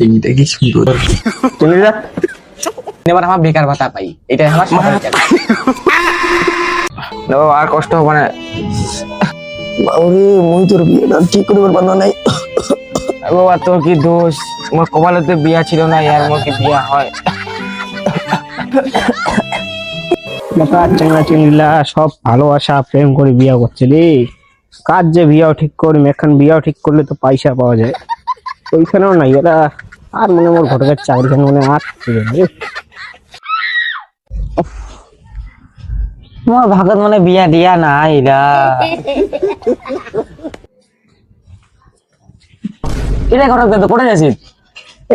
এইটা কি সুন্দর। চিংড়িটা এবার আমার বেকার ভাতা পাই, এটাই আমার সরকারি চাকরি। না বাবা, আর কষ্ট হবে না। বাবুরে মুই তোর বিয়েটা ঠিক করিবার পারলো নাই। বাবা তোর কি দোষ? আমার কপালে তো বিয়া ছিল না, আর মোর কি বিয়া হয়? চেংড়া চিংড়িলা সব ভালোবাসা প্রেম করে বিয়া করছে রে। কাজ যে বিয়াও ঠিক করি, এখন বিয়াও ঠিক করলে তো পয়সা পাওয়া যায়, ওইখানেও নাই এরা। আর মনে মোর ঘটকের চাকরিখানে মনে আর ছিল না রে। মোর ভাগত মানে বিয়া দিয়া নাই এরা। এটা ঘটক তো কোথায় যাচ্ছিস?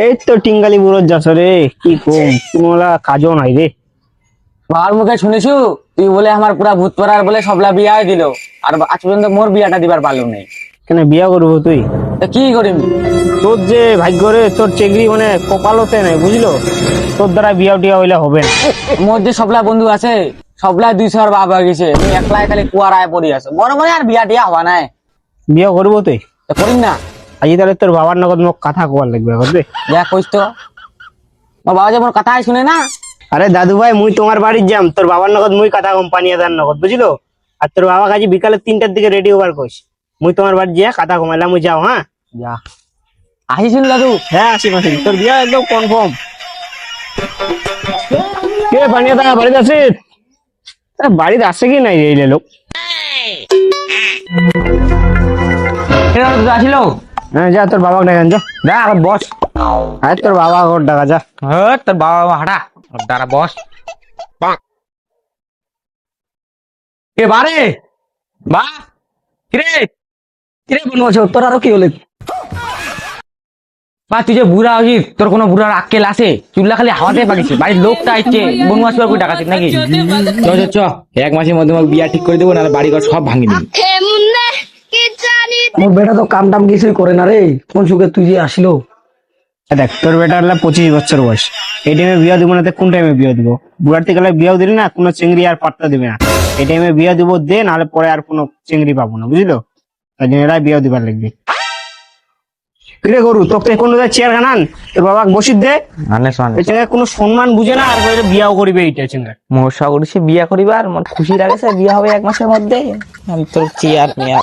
এই তো টিঙ্গালি বুড়োর যাস রে, কি কম কোনোলা কাজও নাই রে। বাবার মুখে শুনেছু তুই বলে আমার পুরা ভূত পড়ার বলে সবলা বিয়া দিল, আর আজ পর্যন্ত মোর বিয়াটা দিবার পারলো নাই। কেন বিয়া করবো তুই? তা কি করিম? তোর যে ভাগ্য রে, তোর চেংড়ি মানে কপালতে নাই বুঝলো, তোর দ্বারা বিয়া টিয়া হইলে হবে না। মোর যে সবলা বন্ধু আছে সবলা 200 আর বাপ হয়ে গেছে, আমি একলাই খালি কুয়ারায় পড়ি আছে, মনে মনে আর বিয়া টিয়া হওয়া নাই। বিয়া করবো তুই? তা করিম না? আজি তাহলে তোর বাবার নগদ মোক কথা কোয়ার লাগবে এখন রে। দেখ কইস তো মোর বাবা যে মোর কথাই শুনে না। আরে দাদু ভাই, মুই তোমার বাড়ির যাম, তোর বাবার নগদ মুই কথা কোম্পানি আদার নগদ বুঝলো। আর তোর বাবা কাজে বিকালে 3টার দিকে রেডি হবার কইস, মুই তোমার বাড়ি যা কথা কমাইলাম, মুই যাও। হ্যাঁ যা আসিস দাদু। হ্যাঁ আসি মাসি, তোর বিয়া একদম কনফার্ম। কে বানিয়ে দা বাড়িতে আছিস? বাড়িতে আসে কি নাই এই লোক? আসিল। হ্যাঁ যা, তোর বাবাকে ডাকেন যা। যা আবার বস। আরে তোর বাবা ওর ডাকা যা। তোর বাবা হাঁটা দাঁড়া বস। কে বারে বা কিরে কিরে বলছো তোর আরো কি হলে? বা তুই যে বুড়া হয়েছিস, তোর কোনো বুড়ার আক্কেল আছে? চুল্লা খালি হাওয়াতে পাকিছে, বাড়ির লোকটা আইছে বনমাস করে ডাকাতিস নাকি? চ 1 মাসের মধ্যে আমার বিয়া ঠিক করে দেবো, না বাড়ি ঘর সব ভাঙি দিবি। মোর বেটা তো কাম টাম কিছুই করে না রে, কোন সুখে তুই যে আসিল। দেখ তোর বেটা হলে 25 বছর বয়স, এই টাইমে বিয়া দিব না তো কোন টাইমে বিয়া দিব? বুড়ার থেকে বিয়াও দিলি না, কোনো চিংড়ি আর পাত্তা দিবে না। এই টাইমে বিয়া দিব দে, নাহলে পরে আর কোনো চিংড়ি পাবো না বুঝলো। তাই জন্য এরাই বিয়া দিবার লাগবে। কিরে গরু, তোকে কোনো চেয়ার খানান, তোর বাবা বসিত দে। এই চেঙ্গা কোনো সম্মান বুঝে না, আর বলে বিয়াও করিবে এইটা চেঙ্গা। মোর সাগরিসে বিয়া করিবার মন খুশি লাগেছে, বিয়া হবে 1 মাসের মধ্যে। আমি তোর চেয়ার নিয়ে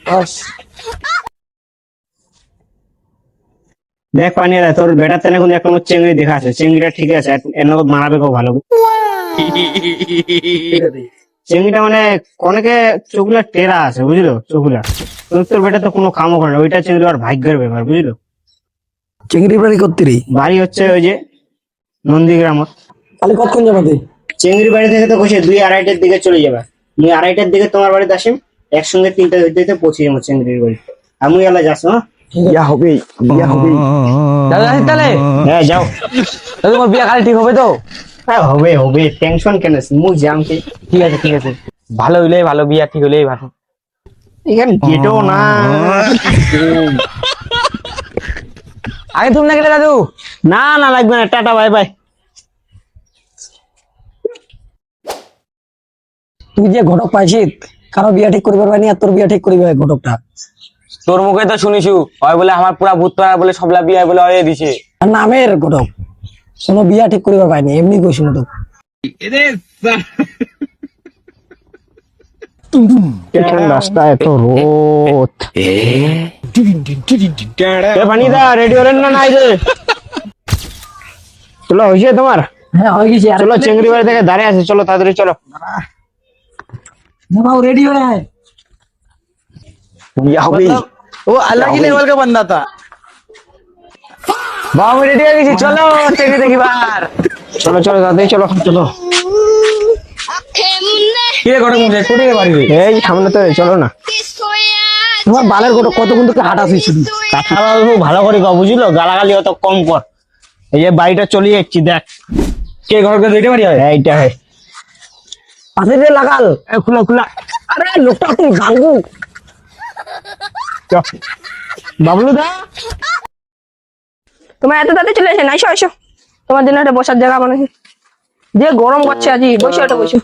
বস। দেখ পানিয়া তোর বেটার তেনে কোনো একটা চেঙ্গি দেখা আছে, চেঙ্গিটা ঠিক আছে, এর নগদ মানাবে খুব ভালো। চেঙ্গিটা মানে অনেকে চোখগুলা টেরা আছে বুঝলো, চোখগুলা। তোর বেটা তো কোনো কামও করে না, ওইটা চেঙ্গি আর ভাগ্যের ব্যাপার বুঝলো। চিংড়ি বাড়ি করতে রে? বাড়ি হচ্ছে ওই যে নন্দীগ্রামত। তাহলে কতক্ষণ যাবে? চেঙ্গির বাড়ি থেকে তো কইছে 2-2:30টার দিকে চলে যাবে। 2-2:30টার দিকে তোমার বাড়িতে আসেন, একসঙ্গে 3টা হইতে পৌঁছে যাবো চেঙ্গির বাড়ি। আমি এলা যাস। হ্যাঁ বিয়া হবে, বিয়া হবে। দাদু আসিস তাহলে? হ্যাঁ যাও। দাদু তোমার বিয়া খালি ঠিক হবে তো? হ্যাঁ হবে হবে, টেনশন কেন, মুই যাম কি। ঠিক আছে ঠিক আছে, ভালো হইলেই ভালো, বিয়া ঠিক হইলেই ভালো। এখানে গেটো না। আগে তুমি না গেলে দাদু? না না লাগবে না, টাটা বাই বাই। তুই যে ঘটক পাইছিস, কারো বিয়া ঠিক করিবার পাইনি, আর তোর বিয়া ঠিক করিবে ঘটকটা। তোর মুখে তো শুনিছু হয় বলে আমার পুরা ভূত পাড়ার বলে সবলা বিয়া বলে হয়ে দিছে। আর নামের ঘটক, কোনো বিয়া ঠিক করিবার পাইনি, এমনি কইছি না তো। রাস্তা এত রোদ। পানিদা রেডি হলেন না নাই রে? চলো হয়েছে তোমার? হ্যাঁ হয়ে গেছে। চলো চেঙ্গরি বাড়ি থেকে দাঁড়িয়ে আছে, চলো তাড়াতাড়ি চলো। বাবু রেডি হয়ে আয়। বিয়া হবে। ও अलग ही लेवल का बंदा था। বাবা রেডি হয়ে গেছি, চলো চেকে দেখিবার। চলো চলো তাড়াতাড়ি চলো চলো। কে ঘটক মুখে কোথায় বাড়ি? এই সামনে তো, চলো না। তোমার বালের ঘটক কতক্ষণ থেকে হাঁটা শুধু। কথা খুব ভালো করে কও বুঝলো, গালাগালি অত কম কর। এই যে বাড়িটা চলে যাচ্ছি দেখ। কে ঘটক দুইটা বাড়ি হয়? এইটা হয়। পাশে দিয়ে লাগাল। খোলা খোলা। আরে লোকটা তুই গাঙ্গু। বাবলু দা, তোমার এত তাড়াতাড়ি চলে আসে না, এসো এসো, তোমার জন্য একটা বসার জায়গা বানাইছি। যে গরম করছে আজ, বসে একটা বসো।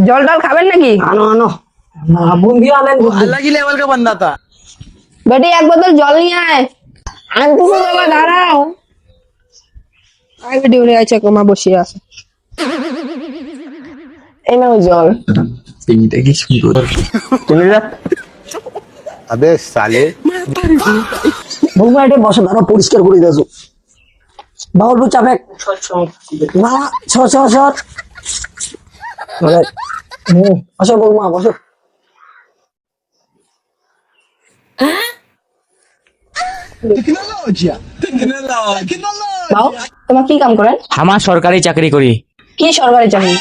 জল টল খাবেন নাকি? আনো আনো। বুন্দি আনেন। अलग ही लेवल का बंदा था। বেটি এক বোতল জল নিয়ে আয়। আনতেছি বাবা, দাঁড়াও। আয় বেটি, উনি আছে, কমা বসিয়ে আছে। এই নাও জল। अबे साले বৌমা এটা বসে দাঁড়া, পরিষ্কার করে দিয়েছো। বাউল চাপে না, সর সর সর। বসো বৌমা, বসো। বাউ, তোমার কি কাম করেন? আমার সরকারি চাকরি করি। কি সরকারি চাকরি?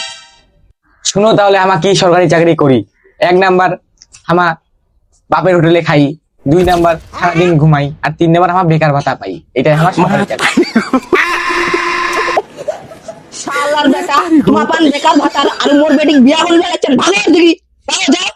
শুনো তাহলে আমার কি সরকারি চাকরি করি। 1 নাম্বার আমার বাপের হোটেলে খাই, 2 নাম্বার সারাদিন ঘুমাই, আর 3 নাম্বার আমার বেকার ভাতা পাই। এটাই আমার সরকারি চাকরি। শালার বেটা, মাপান বেকার ভাতার আর মোর বেটি বিয়া হল বেড়াচ্ছেন, ভাগে দিবি। ভাগে যাও।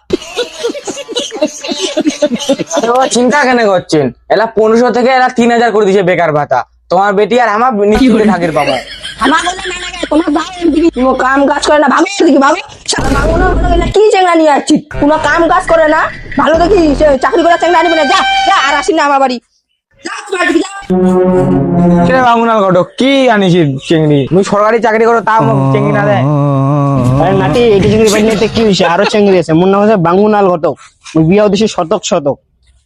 তো চিন্তা কেন করছেন? এলা 1500 থেকে এলা 3000 করে দিয়েছে বেকার ভাতা। তোমার বেটি আর আমার নিশ্চিত ঠাকের বাবা। আমার বলে না লাগে, তোমার ভাগে দিবি। কোনো কাম কাজ করে না, ভাগে দিবি, ভাগে। শালা মাগুনা বলে কি চেঙ্গা নিয়ে আসছি? কোনো কাম কাজ করে না, ভালো দেখি সে চাকরি করা চেঙ্গা আনবি না। যা যা, আর আসি না আমার বাড়ি। যা তোমার দিকে যা। কে বাঙুনাল ঘটক, কি আনিছিস চিংড়ি? তুমি সরকারি চাকরি করো, তাও চিংড়ি না দেয়? আরে নাটি, এইটা চিংড়ি পাই নিতে কি হয়েছে? আরো চিংড়ি আছে, মোর নাম হচ্ছে বাঙ্গুনাল ঘটক। মুই বিয়া দিছি শতক শতক।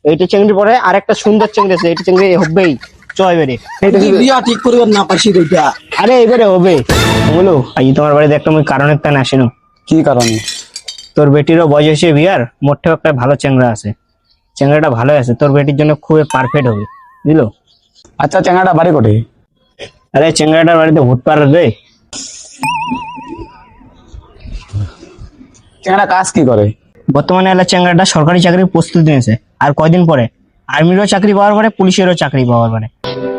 এইটা চিংড়ি পরে আর একটা সুন্দর চিংড়ি আছে, এইটা চিংড়ি হবেই। চয় বেরে বিয়া ঠিক করবেন না পারছি এটা। আরে এবারে হবে বলো। আজ তোমার বাড়িতে একটা মুই কারণের টান আসিনো। কি কারণে? তোর বেটিরও বয়স হয়েছে বিয়ার, মোটেও একটা ভালো চেংড়া আছে। চেংড়াটা ভালো আছে, তোর বেটির জন্য খুবই পারফেক্ট হবে, বুঝলো? আচ্ছা, চেঙ্গাটা বাড়ি কোটে? আরে চেংড়াটার বাড়িতে ভূত পাড়া রে। চেঙ্গাটা কাজ কি করে? বর্তমানে এলা চেংড়াটা সরকারি চাকরির প্রস্তুতি নিয়েছে, আর কয়দিন পরে আর্মিরও চাকরি পাওয়ার পরে, পুলিশেরও চাকরি পাওয়ার পরে।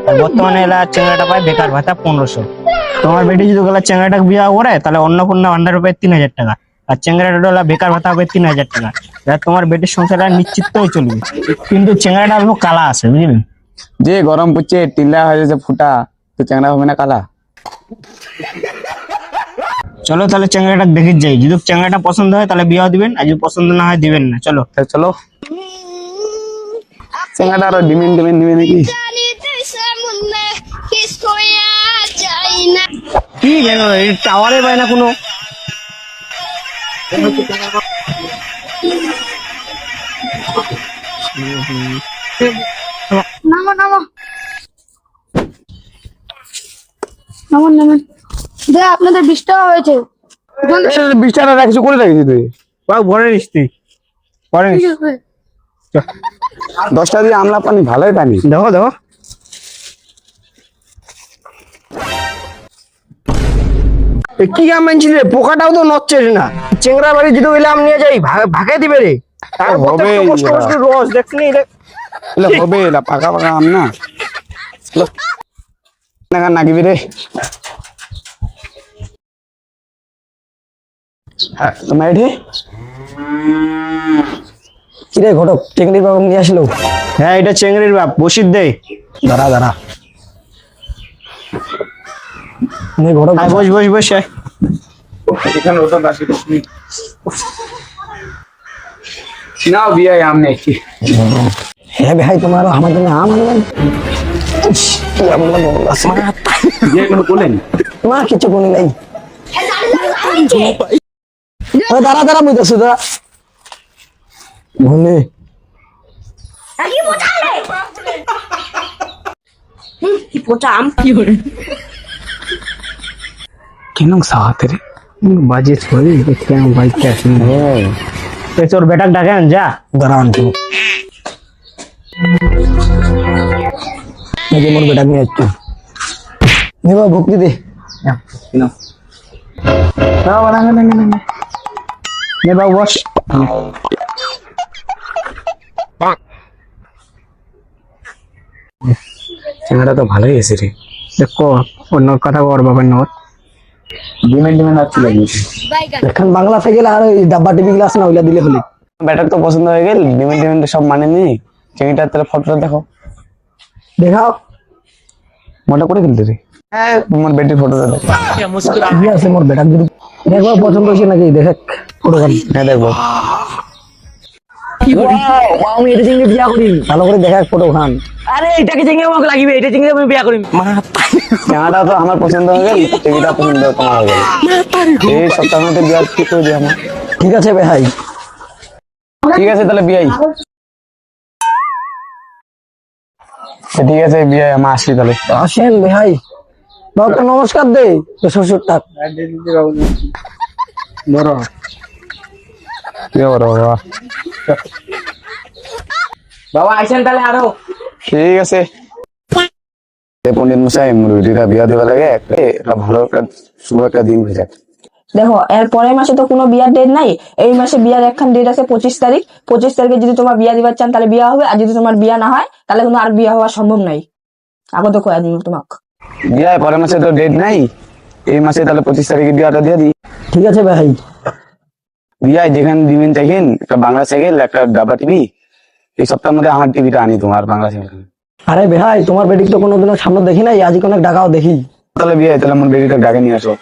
আর বর্তমানে এলা চেংড়াটা পায় বেকার ভাতা 1500। তোমার বেটি যদি গেলা চেংড়াটা বিয়া করে, তাহলে অন্নপূর্ণা ভান্ডার পায় 3000 টাকা, আর চেংড়াটা হলো বেকার ভাতা হবে 3000 টাকা। যার তোমার বেটির সংসারটা নিশ্চিতই চলবে। কিন্তু চেংড়াটা অল্প কালা আছে, বুঝলেন? যে গরম পড়ছে, টিলা হয়ে যাচ্ছে ফুটা, তো চেঙ্গা হবে না কালা? চলো তাহলে চেংড়াটা দেখে যাই, যদি চেংড়াটা পছন্দ হয় তাহলে বিয়া দিবেন, আর যদি পছন্দ না হয় দিবেন না। চলো চলো। চেঙ্গাটা আরো ডিমেন নিবে নাকি? কি কেন টাওয়ারে পায় না কোনো? আপনাদের 20 টাকা হয়েছে। 20 টাকা রাখছি, করে রাখছি তুই? বাবু ভরে নিস তুই, ভরে নিস। 10 টাকা দিয়ে আমলা পানি, ভালোই পানি। দেখো দেখো, কি আম আনছিল রে? পোকাটাও তো নচ্ছে না। চেংড়া বাড়ি যদি ওইলাম নিয়ে যাই, ভাগে দিবে রে। হবে কষ্ট কষ্ট রস দেখছি নি। এলা হবে, এলা পাকা পাকা আম না। না নাগিবি রে। তোমার এটি কি রে ঘটক, টেকনিক বাবু নিয়ে আসলো। হ্যাঁ, এটা চেংড়ির বাপ বসির দে। দাঁড়া দাঁড়া, ঘটক আয় বস বস বস। আয়। এখানে ওটা দাসি তুমি নাও বিয়ে আম নেই। হ্যাঁ ভাই, তোমার আমার জন্য আম আনবেন? কি আম আছে বিয়ে কোনো বলেন না, কিছু বলি নাই। দাঁড়া দাঁড়া, বুঝতেছো দাঁড়া বলে কেন সাথে রে বাজে ছবি দেখতে আমার বাইকটা আসেন। তোর বেটাক ডাকেন, যা দাঁড়া আনতো মোর বেটা নিয়ে একটু নেবা ভক্তি দে। নে বাবু বস। চেঙ্গাটা তো ভালোই আছে রে। দেখো অন্য কথা বল বাবার নট। ডিমেন্ট আছে লাগিয়েছে। এখন বাংলা থেকে গেলে আর ওই ডাব্বা টিভি গ্লাস না ওইলা দিলে হলে। ব্যাটার তো পছন্দ হয়ে গেল, ডিমেন্ট সব মানে নি। চেঙ্গিটার তাহলে ফটোটা দেখো, দেখাও মোটা করে কিনতে রে। হ্যাঁ, তোমার বেটির ফটোটা দেখো। কি আছে মোর বেটা, যদি দেখো পছন্দ হয়েছে নাকি দেখ ফটো খান। হ্যাঁ দেখবো। Wow, আমি এটা চিংড়ি বিয়া করি ভালো করে দেখা ফটো খান আরে এটাকে চিংড়ি আমাকে লাগবে, এটা চিংড়ি আমি বিয়া করি। চেহারাটা তো আমার পছন্দ হয়ে গেল, টিভিটা পছন্দ তোমার হয়ে গেল। এই সপ্তাহের মধ্যে বিয়া ঠিক করে দিই আমার। ঠিক আছে ভাই ঠিক আছে তাহলে বিয়াই, ঠিক আছে বিয়াই, আমার আসি তাহলে। আসেন ভাই বাবা নমস্কার দে শ্বশুর টাক বড় কি বড় বাবা, বাবা আইসেন তাহলে আরো। ঠিক আছে। পণ্ডিত মশাই মুরগিটা বিয়া দেওয়া লাগে, একটা ভালো একটা শুভ একটা দিন হয়ে যাক। দেখো এর পরের মাসে তো কোনো বিয়ার ডেট নাই, এই মাসে বিয়ার একখান ডেট আছে 25 তারিখ। 25 তারিখে যদি তোমার বিয়া দিবার চান তাহলে বিয়া হবে, আর যদি তোমার বিয়া না হয় তাহলে কিন্তু আর বিয়া হওয়া সম্ভব নাই। আগত কয়ে দিন তোমাক। বিয়ায় পরের মাসে তো ডেট নাই, এই মাসে তাহলে 25 তারিখে বিয়াটা দিয়ে দিই। ঠিক আছে ভাই বিয়ায় যেখানে দিবেন চাইছেন, একটা বাংলা সাইকেল, একটা ডাবা টিভি। এই সপ্তাহের মধ্যে আমার টিভিটা আনি তোমার বাংলা সাইকেল। আরে ভাই তোমার বেটিক তো কোনোদিনও সামনে দেখি নাই, আজকে অনেক ডাকাও দেখি। তাহলে বিয়ায় তাহলে আমার বেবিটা ডাকে নিয়ে আসো।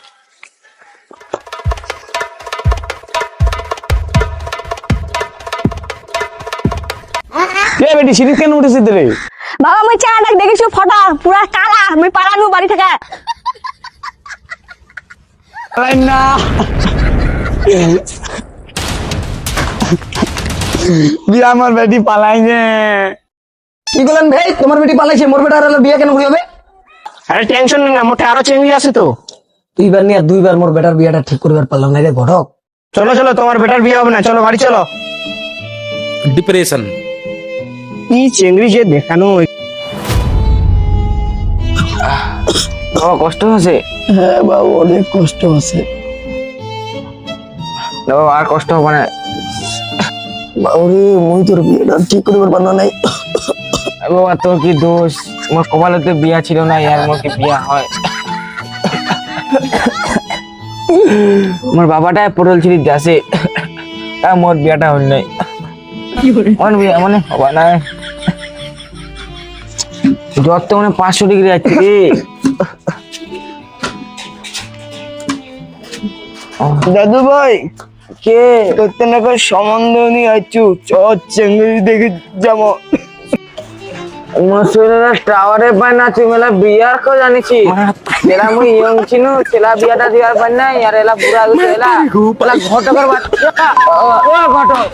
বেটি সিঁড়ি কেন উঠেছিস রে? বাবা মুই চেহারাটা দেখেছি ফটো পুরা কালা, মুই পালানু বাড়ি থেকে। না বিয়া আমার বেটি পালাইছে। কি বলেন ভাই তোমার বেটি পালাইছে, মোর বেটা আর বিয়ে কেন করি হবে? আরে টেনশন নেই না, মোটে আরো চেঙ্গি আছে তো। দুইবার নিয়ে দুইবার মোর বেটার বিয়েটা ঠিক করিবার পারলাম না রে ঘটক। চলো চলো, তোমার বেটার বিয়ে হবে না, চলো বাড়ি চলো। डिप्रेशन কি চেঙ্গি যে দেখানো। বাবা কষ্ট হচ্ছে? হ্যাঁ বাবু অনেক কষ্ট আছে বাবা আর কষ্ট হবে না। বাবুরে মুই তোর বিয়েটা ঠিক করিবার পারলাম নাই। বাবা তোর কি দোষ, আমার কপালে তো বিয়া ছিল না, আর মোর কি বিয়া হয়? আমার বাবাটা পটল ছিলি যাচ্ছে, তা মোর বিয়াটা হল নাই। আমার বিয়া মানে হবা না, জ্বর তো মানে 500 ডিগ্রি আছে রে। দাদু ভাই কে তোর না করে সম্বন্ধ নিয়ে আছো, চেঙ্গি দেখে যাবো। মসুরের টাওয়ারে পায় না, তুই মেলা বিয়ার কেউ জানিছি? এলা মুই ইয়ং ছিনু, ছেলা বিয়াটা দিয়ার পাই নাই, আর এলা বুড়া গেছে, এলা ঘটকের বাচ্চা। ও ঘটক